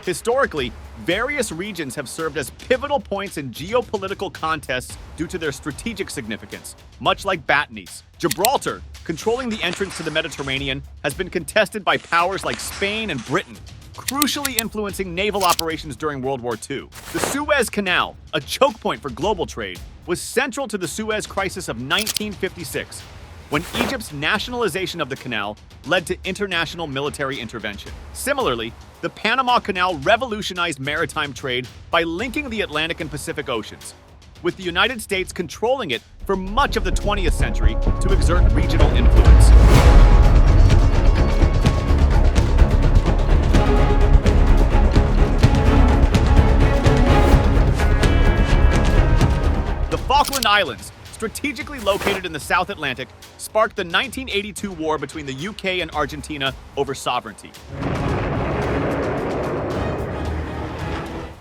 Historically, various regions have served as pivotal points in geopolitical contests due to their strategic significance, much like Batanes. Gibraltar, controlling the entrance to the Mediterranean, has been contested by powers like Spain and Britain, crucially influencing naval operations during World War II. The Suez Canal, a choke point for global trade, was central to the Suez Crisis of 1956, when Egypt's nationalization of the canal led to international military intervention. Similarly, the Panama Canal revolutionized maritime trade by linking the Atlantic and Pacific Oceans, with the United States controlling it for much of the 20th century to exert regional influence. The Falkland Islands, strategically located in the South Atlantic, sparked the 1982 war between the UK and Argentina over sovereignty.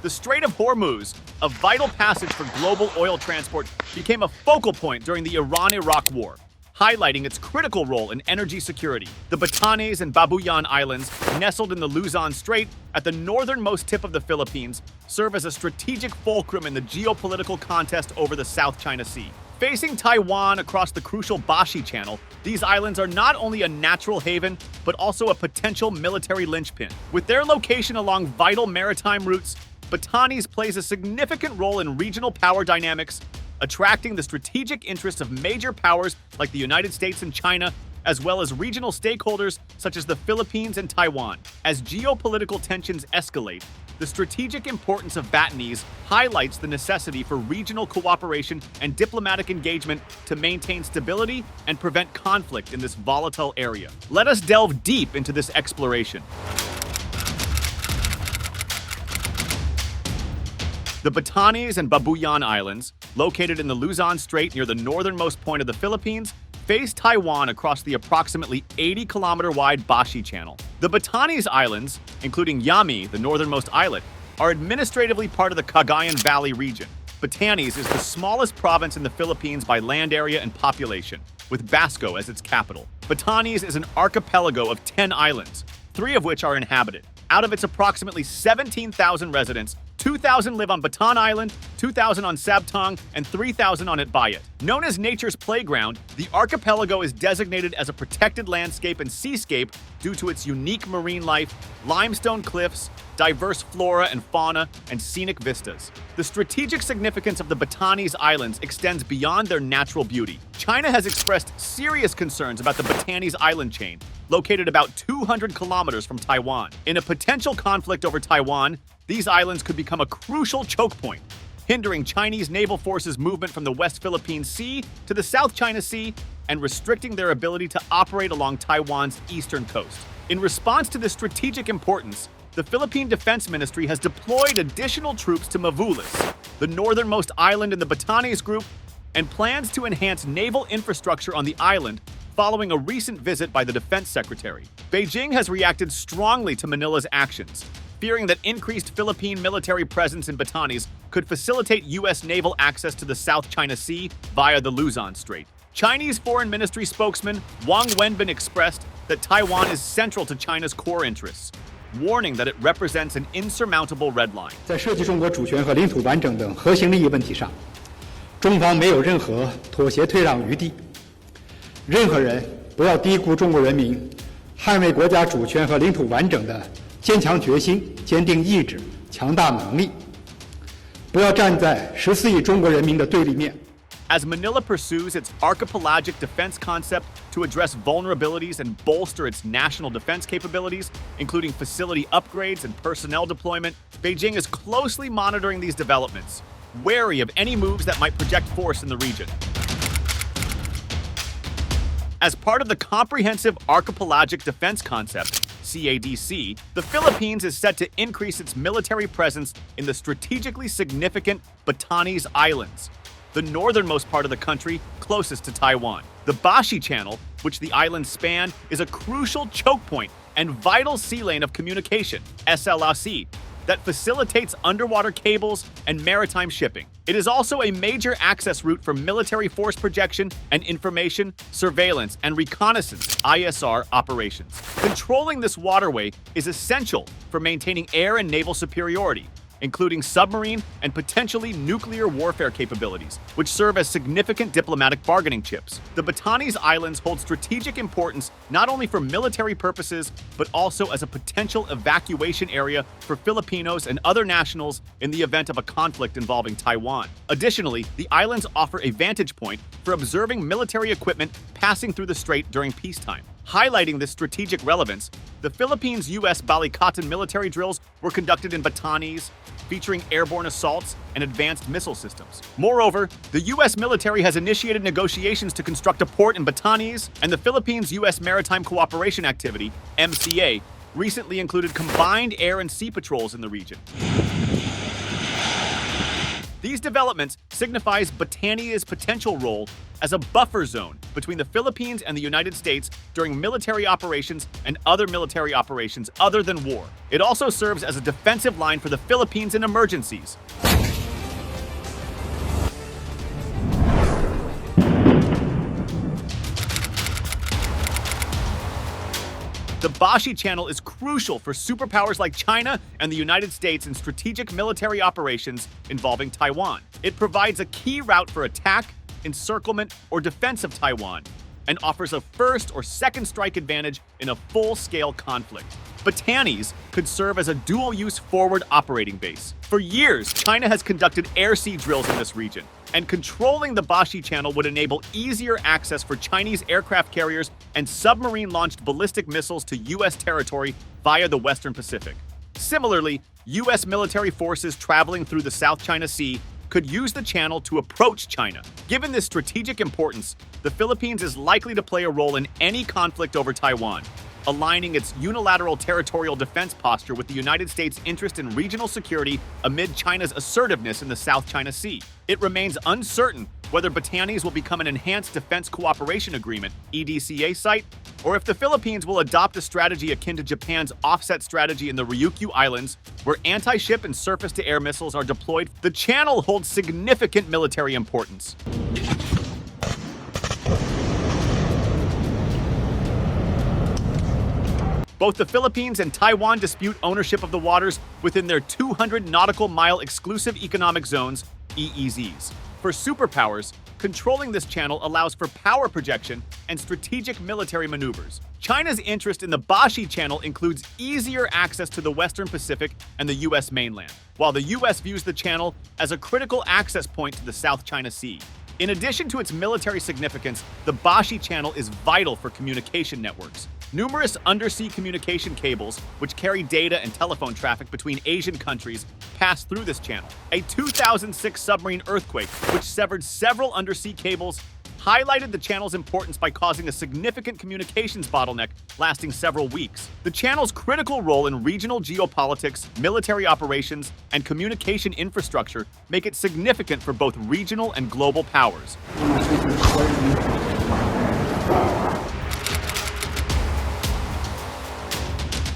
The Strait of Hormuz, a vital passage for global oil transport, became a focal point during the Iran-Iraq War, highlighting its critical role in energy security. The Batanes and Babuyan Islands, nestled in the Luzon Strait at the northernmost tip of the Philippines, serve as a strategic fulcrum in the geopolitical contest over the South China Sea. Facing Taiwan across the crucial Bashi Channel, these islands are not only a natural haven, but also a potential military linchpin. With their location along vital maritime routes, Batanes plays a significant role in regional power dynamics, attracting the strategic interests of major powers like the United States and China, as well as regional stakeholders such as the Philippines and Taiwan. As geopolitical tensions escalate, the strategic importance of Batanes highlights the necessity for regional cooperation and diplomatic engagement to maintain stability and prevent conflict in this volatile area. Let us delve deep into this exploration. The Batanes and Babuyan Islands, located in the Luzon Strait near the northernmost point of the Philippines, face Taiwan across the approximately 80-kilometer-wide Bashi Channel. The Batanes Islands, including Yami, the northernmost islet, are administratively part of the Cagayan Valley region. Batanes is the smallest province in the Philippines by land area and population, with Basco as its capital. Batanes is an archipelago of 10 islands, 3 of which are inhabited. Out of its approximately 17,000 residents, 2,000 live on Batan Island, 2,000 on Sabtang, and 3,000 on Itbayat. Known as nature's playground, the archipelago is designated as a protected landscape and seascape due to its unique marine life, limestone cliffs, diverse flora and fauna, and scenic vistas. The strategic significance of the Batanes Islands extends beyond their natural beauty. China has expressed serious concerns about the Batanes Island chain, located about 200 kilometers from Taiwan. In a potential conflict over Taiwan, these islands could become a crucial choke point, hindering Chinese naval forces' movement from the West Philippine Sea to the South China Sea and restricting their ability to operate along Taiwan's eastern coast. In response to this strategic importance, the Philippine Defense Ministry has deployed additional troops to Mavulis, the northernmost island in the Batanes Group, and plans to enhance naval infrastructure on the island following a recent visit by the Defense Secretary. Beijing has reacted strongly to Manila's actions, fearing that increased Philippine military presence in Batanes could facilitate U.S. naval access to the South China Sea via the Luzon Strait. Chinese Foreign Ministry spokesman Wang Wenbin expressed that Taiwan is central to China's core interests, warning that it represents an insurmountable red line. 在涉及中国主权和领土完整等核心利益问题上，中方没有任何妥协退让余地。任何人不要低估中国人民捍卫国家主权和领土完整的坚强决心、坚定意志、强大能力，不要站在14亿中国人民的对立面。 As Manila pursues its archipelagic defense concept to address vulnerabilities and bolster its national defense capabilities, including facility upgrades and personnel deployment, Beijing is closely monitoring these developments, wary of any moves that might project force in the region. As part of the Comprehensive Archipelagic Defense Concept, CADC, the Philippines is set to increase its military presence in the strategically significant Batanes Islands, the northernmost part of the country closest to Taiwan. The Bashi Channel, which the islands span, is a crucial choke point and vital sea lane of communication, SLRC, that facilitates underwater cables and maritime shipping. It is also a major access route for military force projection and information, surveillance, and reconnaissance (ISR) operations. Controlling this waterway is essential for maintaining air and naval superiority, including submarine and potentially nuclear warfare capabilities, which serve as significant diplomatic bargaining chips. The Batanes Islands hold strategic importance not only for military purposes, but also as a potential evacuation area for Filipinos and other nationals in the event of a conflict involving Taiwan. Additionally, the islands offer a vantage point for observing military equipment passing through the strait during peacetime. Highlighting this strategic relevance, the Philippines-U.S. Balikatan military drills were conducted in Batanes, featuring airborne assaults and advanced missile systems. Moreover, the U.S. military has initiated negotiations to construct a port in Batanes, and the Philippines-U.S. Maritime Cooperation Activity, MCA, recently included combined air and sea patrols in the region. These developments signifies Batanes' potential role as a buffer zone between the Philippines and the United States during military operations and other military operations other than war. It also serves as a defensive line for the Philippines in emergencies. The Bashi Channel is crucial for superpowers like China and the United States in strategic military operations involving Taiwan. It provides a key route for attack, encirclement, or defense of Taiwan, and offers a first or second strike advantage in a full-scale conflict. Batanes could serve as a dual-use forward operating base. For years, China has conducted air-sea drills in this region, and controlling the Bashi Channel would enable easier access for Chinese aircraft carriers and submarine-launched ballistic missiles to U.S. territory via the Western Pacific. Similarly, U.S. military forces traveling through the South China Sea could use the channel to approach China. Given this strategic importance, the Philippines is likely to play a role in any conflict over Taiwan, aligning its unilateral territorial defense posture with the United States' interest in regional security amid China's assertiveness in the South China Sea. It remains uncertain whether Batanes will become an Enhanced Defense Cooperation Agreement (EDCA) site, or if the Philippines will adopt a strategy akin to Japan's offset strategy in the Ryukyu Islands, where anti-ship and surface-to-air missiles are deployed. The channel holds significant military importance. Both the Philippines and Taiwan dispute ownership of the waters within their 200 nautical mile exclusive economic zones, EEZs. For superpowers, controlling this channel allows for power projection and strategic military maneuvers. China's interest in the Bashi Channel includes easier access to the Western Pacific and the U.S. mainland, while the U.S. views the channel as a critical access point to the South China Sea. In addition to its military significance, the Bashi Channel is vital for communication networks. Numerous undersea communication cables, which carry data and telephone traffic between Asian countries, pass through this channel. A 2006 submarine earthquake, which severed several undersea cables, highlighted the channel's importance by causing a significant communications bottleneck lasting several weeks. The channel's critical role in regional geopolitics, military operations, and communication infrastructure make it significant for both regional and global powers.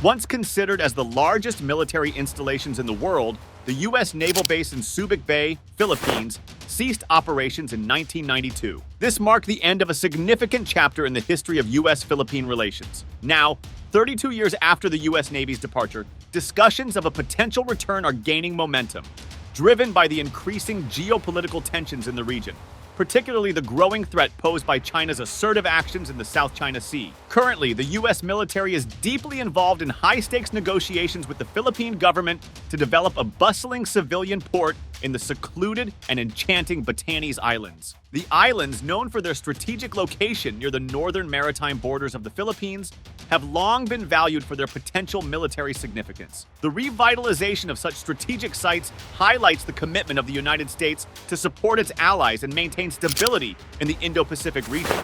Once considered as the largest military installations in the world, the U.S. naval base in Subic Bay, Philippines, ceased operations in 1992. This marked the end of a significant chapter in the history of U.S.-Philippine relations. Now, 32 years after the U.S. Navy's departure, discussions of a potential return are gaining momentum, driven by the increasing geopolitical tensions in the region, particularly the growing threat posed by China's assertive actions in the South China Sea. Currently, the U.S. military is deeply involved in high-stakes negotiations with the Philippine government to develop a bustling civilian port in the secluded and enchanting Batanes Islands. The islands, known for their strategic location near the northern maritime borders of the Philippines, have long been valued for their potential military significance. The revitalization of such strategic sites highlights the commitment of the United States to support its allies and maintain stability in the Indo-Pacific region.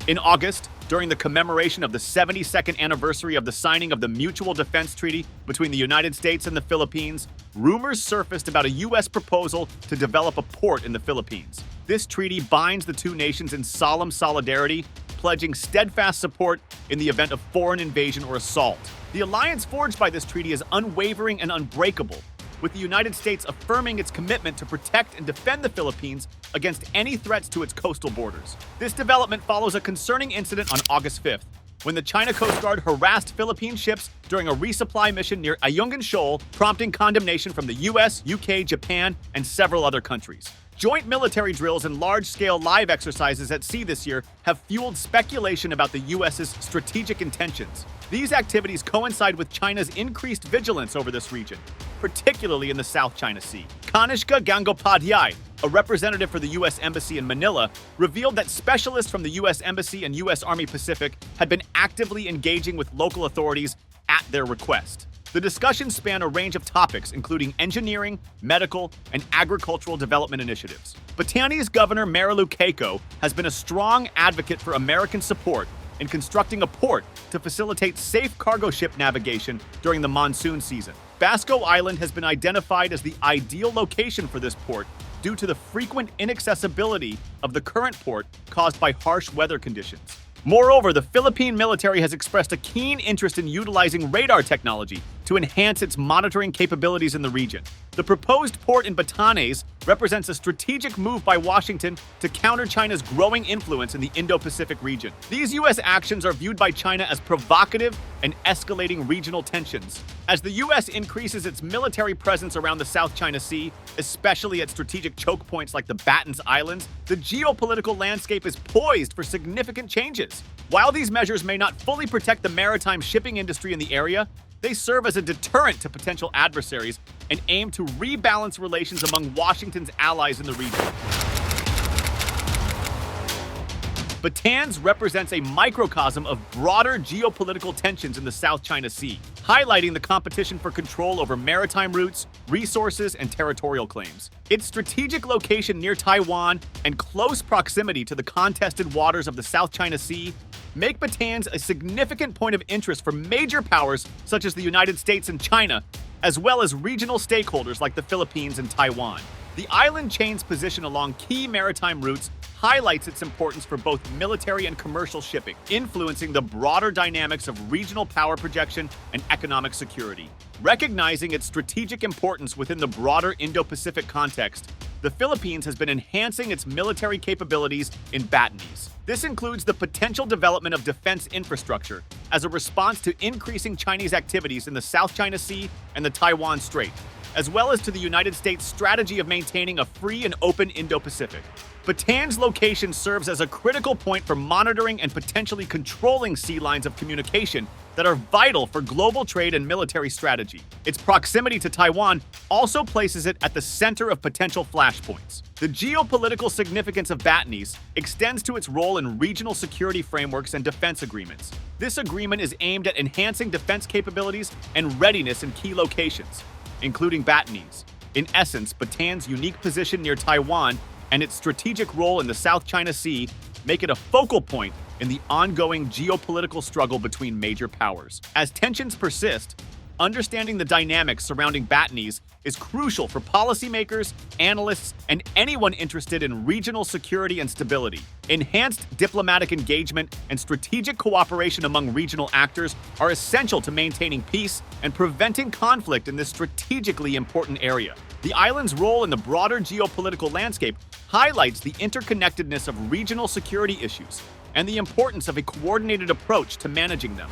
In August, during the commemoration of the 72nd anniversary of the signing of the Mutual Defense Treaty between the United States and the Philippines, rumors surfaced about a U.S. proposal to develop a port in the Philippines. This treaty binds the two nations in solemn solidarity, pledging steadfast support in the event of foreign invasion or assault. The alliance forged by this treaty is unwavering and unbreakable, with the United States affirming its commitment to protect and defend the Philippines against any threats to its coastal borders. This development follows a concerning incident on August 5th, when the China Coast Guard harassed Philippine ships during a resupply mission near Ayungin Shoal, prompting condemnation from the US, UK, Japan, and several other countries. Joint military drills and large-scale live exercises at sea this year have fueled speculation about the US's strategic intentions. These activities coincide with China's increased vigilance over this region, particularly in the South China Sea. Kanishka Gangopadhyay, a representative for the U.S. Embassy in Manila, revealed that specialists from the U.S. Embassy and U.S. Army Pacific had been actively engaging with local authorities at their request. The discussions span a range of topics, including engineering, medical, and agricultural development initiatives. Batanes Governor Marilu Keiko has been a strong advocate for American support in constructing a port to facilitate safe cargo ship navigation during the monsoon season. Basco Island has been identified as the ideal location for this port due to the frequent inaccessibility of the current port caused by harsh weather conditions. Moreover, the Philippine military has expressed a keen interest in utilizing radar technology to enhance its monitoring capabilities in the region. The proposed port in Batanes represents a strategic move by Washington to counter China's growing influence in the Indo-Pacific region. These U.S. actions are viewed by China as provocative and escalating regional tensions. As the U.S. increases its military presence around the South China Sea, especially at strategic choke points like the Batanes Islands, the geopolitical landscape is poised for significant changes. While these measures may not fully protect the maritime shipping industry in the area, they serve as a deterrent to potential adversaries and aim to rebalance relations among Washington's allies in the region. Batanes represents a microcosm of broader geopolitical tensions in the South China Sea, highlighting the competition for control over maritime routes, resources, and territorial claims. Its strategic location near Taiwan and close proximity to the contested waters of the South China Sea make Batanes a significant point of interest for major powers such as the United States and China, as well as regional stakeholders like the Philippines and Taiwan. The island chain's position along key maritime routes highlights its importance for both military and commercial shipping, influencing the broader dynamics of regional power projection and economic security. Recognizing its strategic importance within the broader Indo-Pacific context, the Philippines has been enhancing its military capabilities in Batanes. This includes the potential development of defense infrastructure as a response to increasing Chinese activities in the South China Sea and the Taiwan Strait, as well as to the United States' strategy of maintaining a free and open Indo-Pacific. Batanes' location serves as a critical point for monitoring and potentially controlling sea lines of communication that are vital for global trade and military strategy. Its proximity to Taiwan also places it at the center of potential flashpoints. The geopolitical significance of Batanes extends to its role in regional security frameworks and defense agreements. This agreement is aimed at enhancing defense capabilities and readiness in key locations, including Batanes. In essence, Batanes' unique position near Taiwan and its strategic role in the South China Sea make it a focal point in the ongoing geopolitical struggle between major powers. As tensions persist, understanding the dynamics surrounding Batanes is crucial for policymakers, analysts, and anyone interested in regional security and stability. Enhanced diplomatic engagement and strategic cooperation among regional actors are essential to maintaining peace and preventing conflict in this strategically important area. The island's role in the broader geopolitical landscape highlights the interconnectedness of regional security issues and the importance of a coordinated approach to managing them.